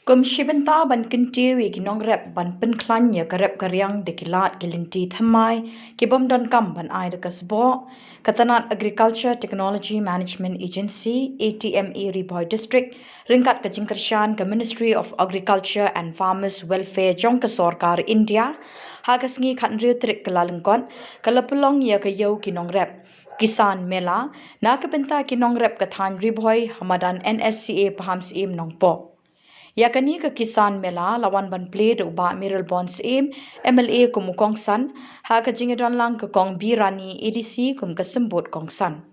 Kum shibenta ban kintiwi ki nong rep ban pen klanya ka rep karyang de kilat gilinti thamai ki bom don kam ban ai de kasbo katanat Agriculture Technology Management Agency ATMA Riboy District ringkat ka jingkershan ka Ministry of Agriculture and Farmers Welfare jong ka sarkar India hagasngi khanriu trik kalalengkon kalapulong ya ka yau ki nong rep Kisan Mela na kapenta ki nong rep ka than Riboy Madan Nsca Pahamsyiem nongpo Yakani ka Kisan Mela lawan ban play do ba Miral Bonds aim MLA kumukong san ha ka jingedon lang ka kong birani ADC kum ka sembut kong san.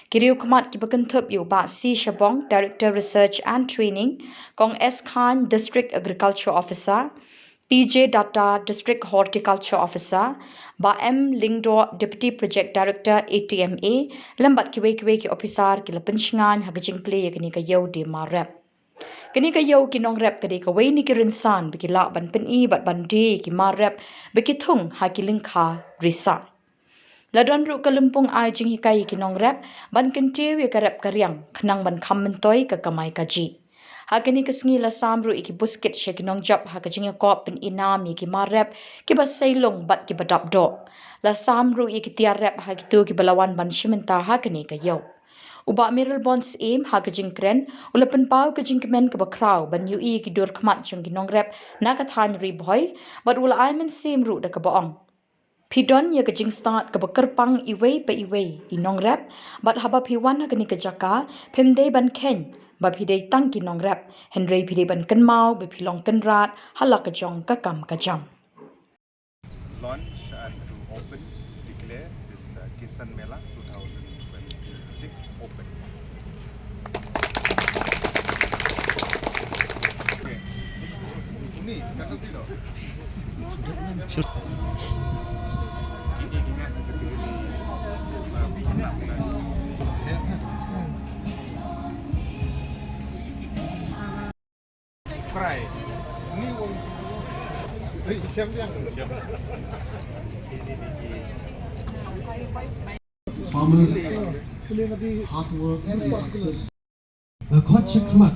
Kiriu kamat ki bakantup yu ba C Shabong Director Research and Training kong S Khan District Agriculture Officer PJ Data District Horticulture Officer ba M Lingdo Deputy Project Director ATMA lambat kiwe ki officer ki lapensingan ha ka jing play yakani ka yau de ma rep. Kini ka yau ki nong rep kadi ka wei ni ki rinsan biki lak ban pen i bat ban di ki ma rep biki thung ha ki lingkha risa. Ladon ru ka lumpung ai jing hikai ki nong rep ban kentiu ya ka rep karyang khnang ban kham mentoi ka kamai ka ji. Ha kini ka sngi la sam ru iki busket she ki nong jap ha ka jing kop pen inam ki ma rep ki ba sailong bat ki badap do. La sam ru iki tiar rep ha ki tu ki balawan ban shimenta ha kini ka yau. Uba Miral Bonds aim ha ka jingkren ulapan pau ka jingkemen ka bakraw ban yu ki dur khamat chung ki nong rep na ka than ri boy but ula aimen same ru da ka baong Pidon ya ka jing start ka bakarpang iway pa iway i nong rep but haba piwan ha ka ni ka jaka pemday ban ken ba pidey tang ki nong rep henry pidey ban kan mau ba pilong kan rat hala ka jong ka kam ka jam Launch and to open declare this Kisan Mela 2026 open. Okay. Ini kata tidak. Ini dengan Cry. Ini wong. Farmers, hard work and success. Khot Chikmat,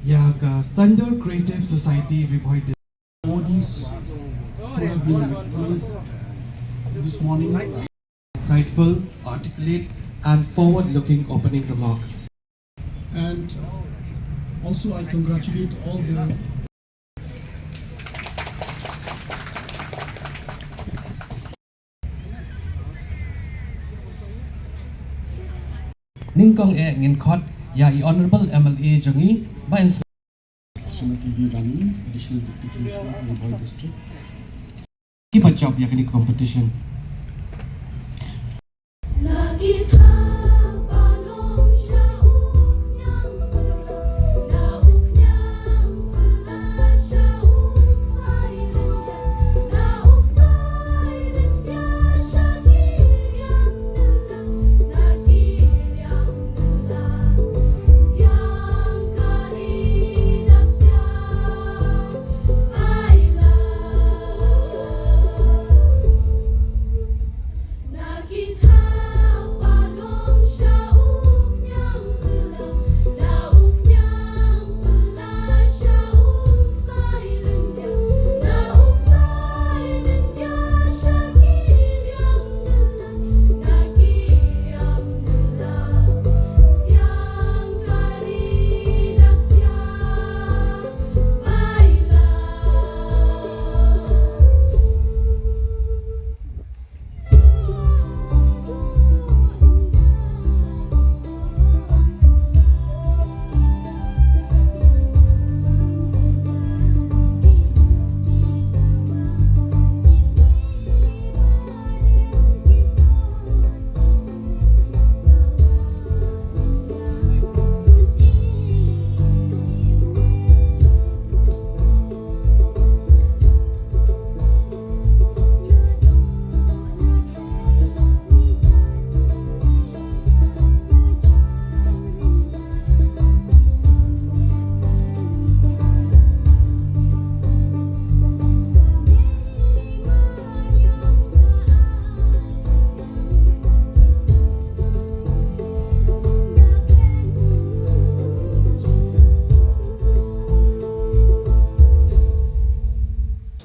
Yaga Sandor Creative Society reported. Bodies who have been witnessed this morning. Insightful, articulate, and forward-looking opening remarks. And also I congratulate all the Ningkong ngin khot ya honorable MLA jangi ba Nsca TV running, additional deputy commissioner in the Khubor district. keep a job ya kini competition.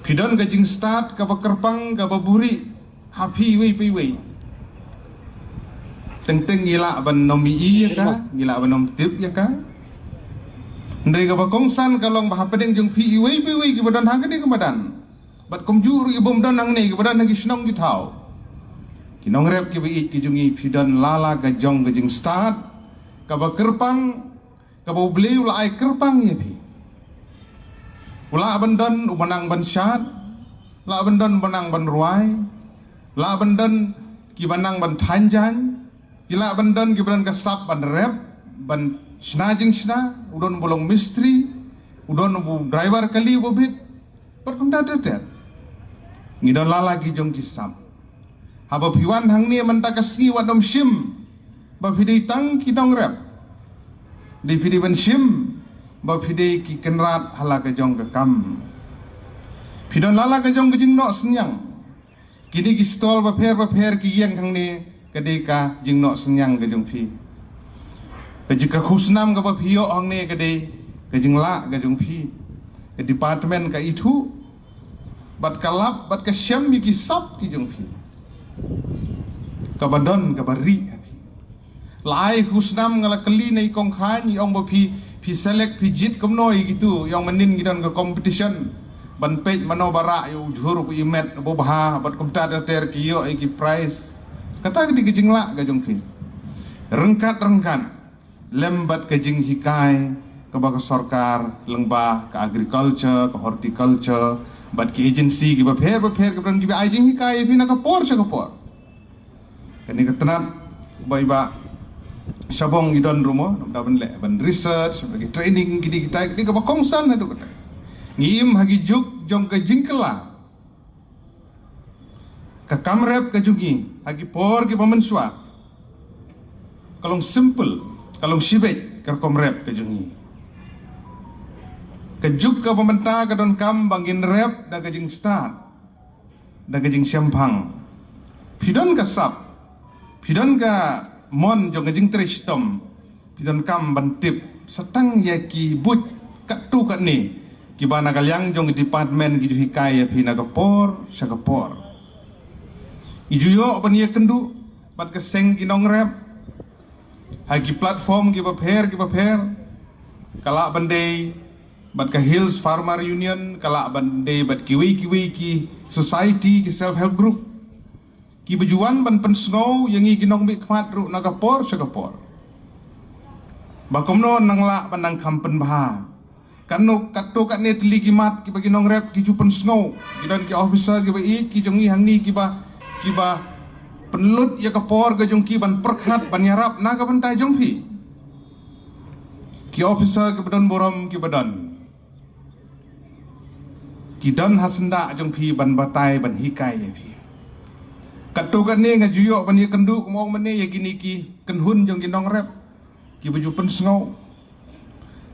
Pidon gajing start ka kerpang ka buri happy wei teng gila ban nomi ya ka gila ban nom tip ya ka ndai ka bakongsan kalong bahapedeng jong pi wei ki badan hang ni ka badan bat komjur ki bom dan hang ni ka badan hang Shillong ki thau ki nong rep ki bi ki jungi pidon lala ka jong gajing start ka kerpang ka bleu la ai kerpang ya pi ula bandan ubanang ban syat la bandan banang ban ruai la bandan ki banang ban tanjan gila bandan ki badan kasap ban rep ban snajing sna udon bolong mistri udon bu driver kali bobit perkunda tetet ngidon lala ki jong kisam haba piwan hang ni man takasi wadom shim ba pidei tang ki dong rep di pidei ban shim ba pidei ki kenrat hala ka jong ka kam pidon lala ka jong jing no senyang kini ki stol ba pher ki yang hang ni kadeka jing no senyang ka jong pi kajika khusnam ka ba phio hang ni kade ka jing la ka jong pi ke department ka itu bat kalap bat ka syam mi ki sap ki jong pi ka badon ka bari lai khusnam ngala kali nei kong khan ong ba pi select pi jit komnoi gitu yang menin gidan ke competition ban page mano bara yu jhur pu imet bo bha bat komta ter ki yo ki prize kata di gejingla ga jong pi rengkat lembat ke jing hikai ke baka sarkar lengba ke agriculture ke horticulture bat ki agency ki ba pher ke brang ki ai jing hikai pi na ka por kani ka tanat ba sabong idon rumo daban le ban research bagi training kita ka bakongsan adu kata ngim hagi juk jong ke jingkela ka kamrep ka jugi hagi por ki pamensua kalong simple kalong sibet ka komrep ka jungi ka juk ka pamenta ka don kam bangin rep da ka jing start da ka jing syampang pidon ka sap pidon ka mon jong jing tristom pidon kam bantip setang ya ki but kat tu kat ni ki bana kalyang jong department ki hikai ya pina kapor sakapor ijuyo ban ye kendu bat ke seng ki nong rep hagi platform ki bapher kala bandai bat ke hills farmer union kala bandai bat kiwi ki society ki self help group ki bejuan ban pensngau yang i ginong bi khmat ru nagapor sakapor bakomno nangla banang kampen bah kanok kato kat ne tli gimat ki bagi nong rep ki ju pensngau gidan ki officer ki bai ki jongi hangni ki ba penlut ya kapor ga jong ki ban perkhat ban yarap naga bantai jong pi ki officer ki badan borom ki badan ki dan hasenda jong pi ban batai ban hikai ya pi katukan ni ngajuyo ban ye kendu kumong mane ye gini ki kenhun jong ginong rep ki baju pensngau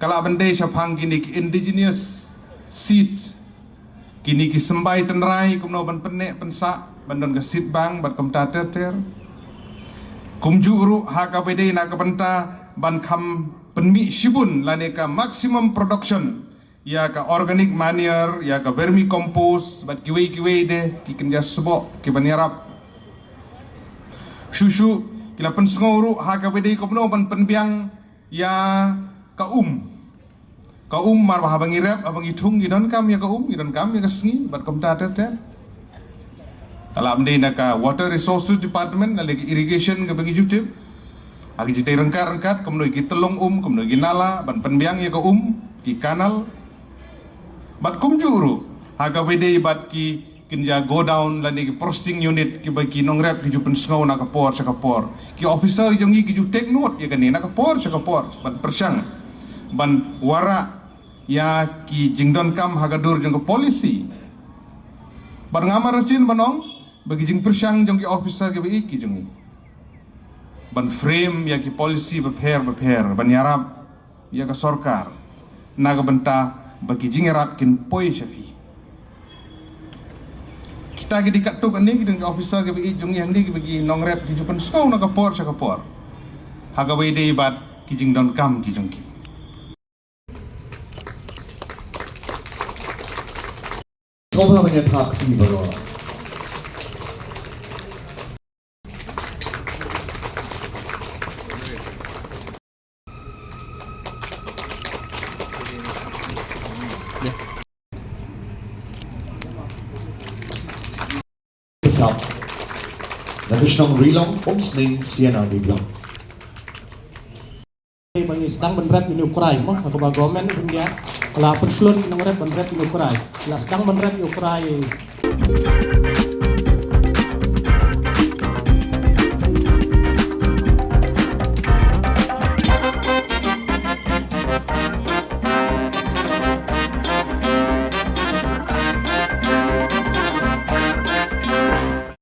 kala bandai sapang gini ki indigenous seed kini ki sembai tenrai kumno ban penek pensa bandon ke seed bang bat komta ter kumjuru ha ka bedai na ka banta ban kham penmi shibun lane ka maximum production ya ka organic manure ya ka vermicompost bat kiwi de ki kenja sebo ki ban yarap Shushu kila pensnguru ha ka bedai ko no ban penbiang ya ka mar bah abang irap abang itung gidon kam ya kasngi bat komta ter kala amde na ka water resources department na lagi irrigation ka bagi jutip agi jitai rengkat komno ki telong komno ki nala ban penbiang ya ka ki kanal bat kumjuru ha ka bedai bat ki kinja go down lani ki processing unit ki bagi nong rep ki ju pensngau na kapor sakapor ki officer jongi ki ju take note ya kani na kapor sakapor ban persang ban wara ya ki jingdon kam hagadur jong polisi ban ngamar chin banong bagi jing persang jong ki officer ki bagi ki jongi ban frame ya ki polisi bapher ban yarap ya ka sarkar naga benta bagi jingerat kin poi syafi kita gi dikat tu kan ni dengan officer ke bi jungi hang ni bagi nong rep ki jupan skau na kapor sakapor haga wei dei bat ki jing don kam ki jongki Soba banyak tak ibarat. Besar. Nakushnong rilong omsning siena diblong. Bagi sedang benrep ini ukurai, mah aku bagomen India. Kalau perslun ngerep benrep ini ukurai. Kalau sedang benrep ukurai.